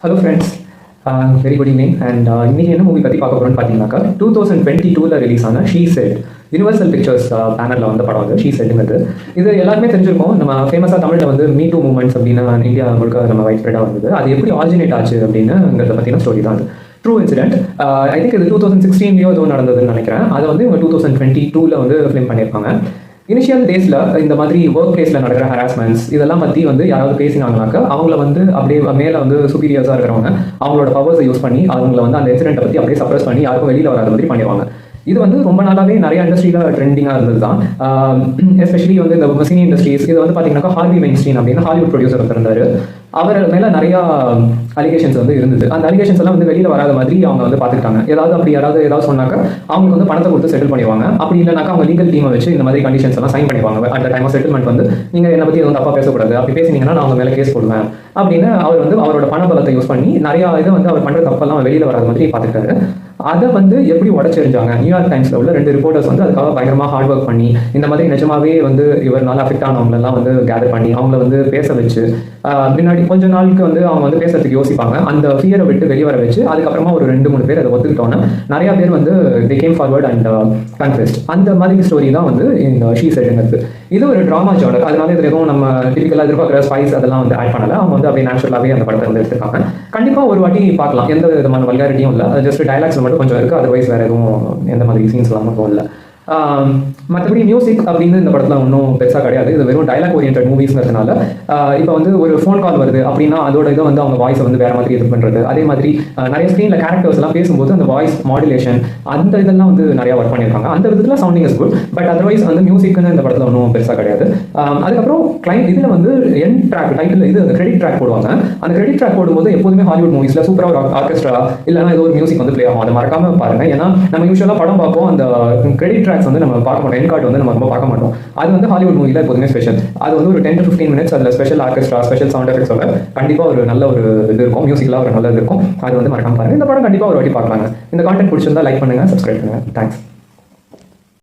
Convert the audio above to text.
Hello friends, very good evening. And இன்னைக்கு என்ன movie பற்றி பார்க்க போகிறோம்னு பார்த்தீங்கன்னாக்கா 2022 ரிலீஸ் ஆன ஷீ செட், யுனிவர்சல் பிக்சர்ஸ் பேனரில் வந்த படம் வந்து ஷீ செட்டுங்கிறது. இது எல்லாருமே தெரிஞ்சிருக்கும். நம்ம ஃபேமஸாக தமிழில் வந்து மீ டூ மூமெண்ட்ஸ் அப்படின்னு இந்தியா முழுக்க நம்ம வைட் ஸ்ப்ரெடாக வந்தது. அது எப்படி ஆரிஜினேட் ஆச்சு அப்படின்னுங்கிறத பற்றின ஸ்டோரி தான் அது. True incident. ஐ திங்க் இது 2016 ஏதோ நடந்ததுன்னு நினைக்கிறேன். அதை வந்து இவங்க 2022 வந்து ஃபிலிம் பண்ணியிருப்பாங்க. இனிஷியல் டேஸில் இந்த மாதிரி ஒர்க் பிளேஸில் நடக்கிற ஹராஸ்மெண்ட்ஸ் இதெல்லாம் பற்றி வந்து யாராவது பேசினாங்கனாக்கா அவங்கள வந்து அப்படியே மேலே வந்து சுப்பீரியர்ஸாக இருக்கிறவங்க அவங்களோட பவர்ஸை யூஸ் பண்ணி அவங்கள வந்து அந்த இன்சிடென்ட்டை பற்றி அப்படியே சப்ரஸ் பண்ணி யாருக்கும் வெளியில் வராத மாதிரி பண்ணிடுவாங்க. இது வந்து ரொம்ப நாளாகவே நிறைய இண்டஸ்ட்ரியில் ட்ரெண்டிங்காக இருந்தது தான். எஸ்பெஷலி வந்து இந்த சினி இண்டஸ்ட்ரீஸ் இது வந்து பார்த்தீங்கன்னாக்கா ஹார்வி வெயின்ஸ்டீன் அப்படின்னு ஹாலிவுட் ப்ரொடியூசர் இருந்தார். அவர் மேலே நிறையா அலிகேஷன்ஸ் வந்து இருந்தது. அந்த அலிகேஷன்ஸ் எல்லாம் வந்து வெளியில் வராத மாதிரி அவங்க வந்து பார்த்துக்கிட்டாங்க. ஏதாவது சொன்னாக்கா அவங்களுக்கு வந்து பணத்தை கொடுத்து செட்டில் பண்ணிடுவாங்க. அப்படி இல்லைனாக்கா அவங்க லீகல் டீமை வச்சு இந்த மாதிரி கண்டிஷன்ஸ் எல்லாம் சைன் பண்ணிடுவாங்க. அந்த டைம் ஆஃப் செட்டில்மெண்ட் வந்து நீங்கள் என்னை பற்றி எதுவும் தப்பாக பேசக்கூடாது, அப்படி பேசினீங்கன்னா நான் அவங்க மேலே கேஸ் போடுவேன் அப்படின்னு அவர் வந்து அவரோட பண பலத்தை யூஸ் பண்ணி நிறையா இதை வந்து அவர் பண்ணுற தப்பெல்லாம் வெளியில் வராத மாதிரி பார்த்துக்கிட்டாரு. அதை வந்து எப்படி உடச்செறிஞ்சாங்க நியூயார்க் டைம்ஸில் உள்ள 2 ரிப்போர்ட்டர்ஸ் வந்து அதுக்காக பயங்கரமாக ஹார்ட் ஒர்க் பண்ணி இந்த மாதிரி நிஜமாவே வந்து இவர்னால அஃபெக்ட் ஆனவங்களெல்லாம் வந்து கேதர் பண்ணி அவங்கள வந்து பேச வச்சு முன்னாடி கொஞ்ச நாளுக்கு வந்து அவங்க வந்து பேசுறதுக்கு யோசிப்பாங்க. அந்த ஃபியரை விட்டு வெளியே வர வச்சு அதுக்கப்புறமா ஒரு 2-3 பேர் அதை ஒத்துக்கிட்டோன்னா நிறைய பேர் வந்து they came forward and confessed. அந்த மாதிரி ஸ்டோரி தான் வந்து இந்த ஷீ செட்டுங்கிறது. இது ஒரு ட்ராமா ஜானர். அதனால இதில் எதுவும் நம்ம டிபிக்கலாக எதிர்பார்க்குற ஸ்பைஸ் அதெல்லாம் வந்து ஆட் பண்ணலை. அவங்க வந்து அப்படியே நேச்சுரலாகவே அந்த படத்தை வந்து எடுத்திருக்காங்க. கண்டிப்பாக ஒரு வாட்டி பார்க்கலாம். எந்த விதமான வல்காரிட்டியும் இல்லை. ஜஸ்ட் டைலாக்ஸில் மட்டும் கொஞ்சம் இருக்குது. அதர்வைஸ் வேறு எதுவும் எந்த மாதிரி சீன்ஸ் இல்லாமல் இல்லை. மற்றபடி மியூசிக் அப்படின்னு இந்த படத்தில் ஒன்றும் பெருசாக கிடையாது. இது வெறும் டைலாக் ஓரியன்ட் மூவிஸ்ங்கிறதுனால இப்போ வந்து ஒரு ஃபோன் கால் வருது அப்படின்னா அதோட இதை வந்து அவங்க வாய்ஸை வந்து வேறு மாதிரி இது பண்ணுறது. அதே மாதிரி நிறைய ஸ்க்ரீனில் கேரக்டர்ஸ் எல்லாம் பேசும்போது அந்த வாய்ஸ் மாடுலேஷன் அந்த இதெல்லாம் வந்து நிறையா ஒர்க் பண்ணியிருக்காங்க. அந்த விதத்தில் sounding is good. But otherwise வந்து மியூசிக்னு இந்த படத்தில் ஒன்றும் பெருசாக கிடையாது. அதுக்கப்புறம் கிளைண்ட் இதில் வந்து என் ட்ராக் டைட்டில் இது அந்த கிரெடிட் ட்ராக் போடுவாங்க. அந்த கிரெடிட் ட்ராக் போடும்போது எப்போதுமே ஹாலிவுட் மூவிஸில் சூப்பராக ஒரு ஆர்கெஸ்ட்ரா இல்லைனா ஏதோ ஒரு மியூசிக் வந்து ப்ளே ஆகும். அதை மறக்காம பாருங்க. ஏன்னா நம்ம யூஸ்வலாக படம் பார்ப்போம், அந்த கிரெடிட் ட்ராக்ஸ் வந்து நம்ம பார்க்க மாட்டோம். என் கார்டு வந்து நம்ம ரொம்ப பார்க்க மாட்டோம். அது வந்து ஹாலிவுட் மூவியில் எப்போதுமே ஸ்பெஷல். அது வந்து ஒரு 10 to 15 minutes அதில் ஸ்பெஷல் ஆர்கெஸ்ட்ரா ஸ்பெஷல் சவுண்ட் எஃபெக்ட்ஸோட கண்டிப்பாக ஒரு நல்ல ஒரு இது இருக்கும். மியூசிக்லாம் ஒரு நல்லது இருக்கும். அது வந்து மறக்காம பாருங்க. இந்த படம் கண்டிப்பாக ஒரு வாட்டி பார்க்கலாங்க. இந்த கான்டென்ட் பிடிச்சிருந்தா லைக் பண்ணுங்க, சப்ஸ்கிரைப் பண்ணுங்க. தேங்க்ஸ்.